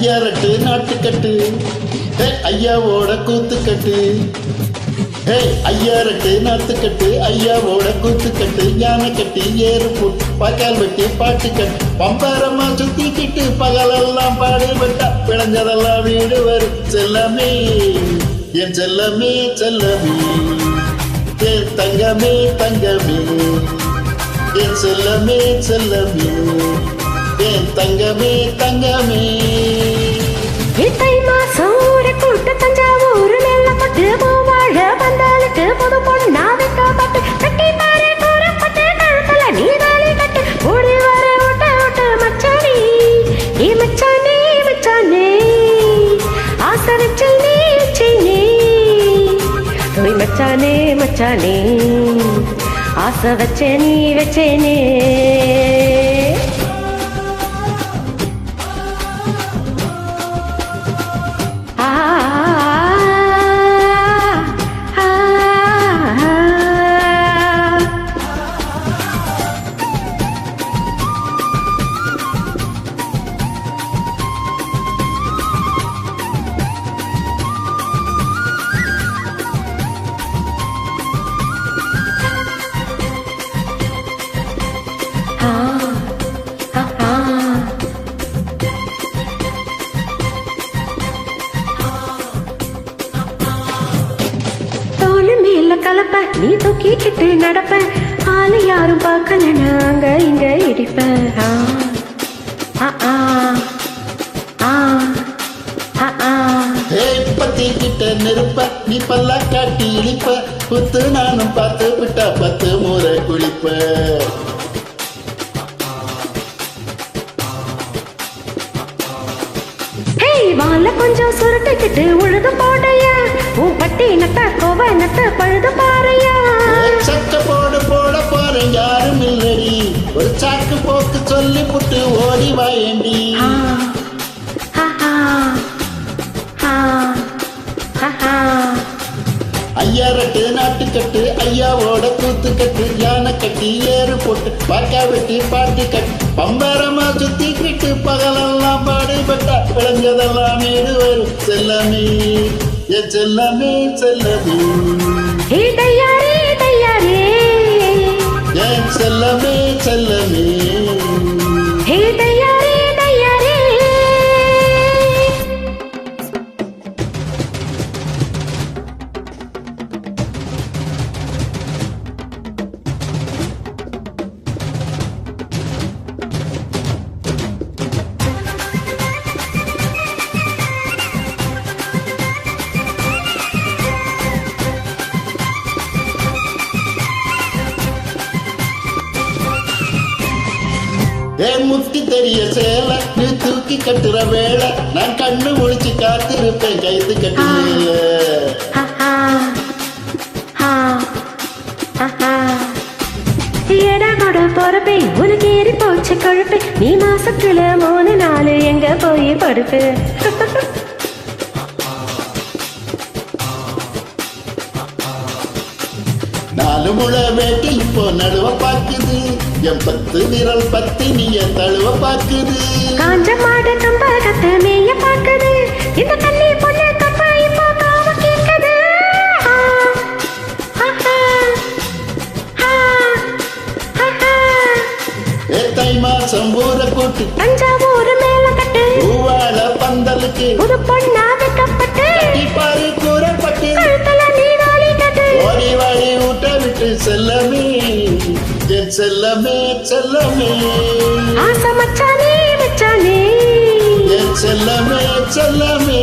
ஐயா ரெட்டு நாட்டுக்கட்டு ஐயாவோட கூத்துக்கட்டு ஐயா ரெட்டு நாத்துக்கட்டு ஐயாவோட கூத்துக்கட்டு யானை கட்டி ஏறு போட்டு பக்கால் வெட்டி பாட்டு கட்டு பம்பரமா சுத்திக்கிட்டு பகலெல்லாம் பாடுபட்டா பிழைஞ்சதெல்லாம் வீடு வரும் செல்லமே என் செல்லமே செல்லமே என் தங்கமே தங்கமே என் செல்லமே செல்லமே என் தங்கமே தங்கமே இட்டை மாசம் ஒரு கூட்டு தஞ்சாவூர் நெல்லப்பட்டு பூவாழ பந்தாலுக்கு புது பொண்ணா வைக்கப்பட்டு கட்டி பாரு கூறப்பட்டு கழுத்துல நீ வேலை கட்டு ஓடி வர ஓட்ட ஓட்ட மச்சானே ஏ மச்சானே மச்சானே ஆசை வச்சு நீ வச்சினே ஓய் மச்சானே மச்சானே ஆசை வச்சே நீ வச்சேனே கலப்ப நீ தூக்கிக்கிட்டு நடப்ப ஆளு யாரும் பார்க்கல நாங்க இங்க இடிப்ப பத்திக்கிட்ட நெருப்ப நீ பல்ல காட்டி இழிப்ப புத்து நானும் பார்த்து விட்டா 10 முறை குளிப்ப வாழ கொஞ்சம் சுருட்டிக்கிட்டு உழுது போடையா உன் பட்டி நட்ட கோவ நட்ட பழுது பாறையா சக்க போடு போட போறேன் யாரும் இல்லடி ஒரு சாக்கு போக்கு சொல்லி புட்டு ஓடி வாயண்டி ஐயா ரெட்டு நாட்டுக்கட்டு ஐயாவோட கூத்துக்கட்டு யானை கட்டி ஏறு போட்டு பாக்கா வெட்டி பாட்டு கட்டு பம்பரமா சுத்திக்கிட்டு பகலெல்லாம் பாடுபட்டா விளைஞ்சதெல்லாம் வீடு வரும் செல்லமே என் செல்லமே செல்லமே என் செல்லமே செல்லமே முத்தி தெரிய சேல நீ தூக்கி கட்டுற வேலை நான் கண்ணு முழிச்சு காத்திருப்பேன் கைது கட்டு பொறுப்பை உனக்கு ஏறி போச்சு கொழுப்பு நீ மாசத்துல 3 நாள் எங்க போய் படுப்பு நாலு முளை வேட்டி இப்போ நடுவ பாக்குது என் 10 விரல் பத்தி நீ என் தழுவ பாக்குது காஞ்ச மாடு கம்ப கத்த மேய பாக்குது இந்த கண்ணி பொண்ணு கப்ப இப்போ காவ கேக்குது தை மாசம் ஊர கூட்டு தஞ்சாவூர் மேல கட்டு பூவாழ பந்தலுக்கு புது பொண்ணா வைக்கப்பட்டு பாரு கூறப்பட்டு ஓடி வாடி ஊட்ட விட்டு செல்லமே என் செல்லமே செல்லமே ஆசை மச்சானே மச்சானே என் செல்லமே செல்லமே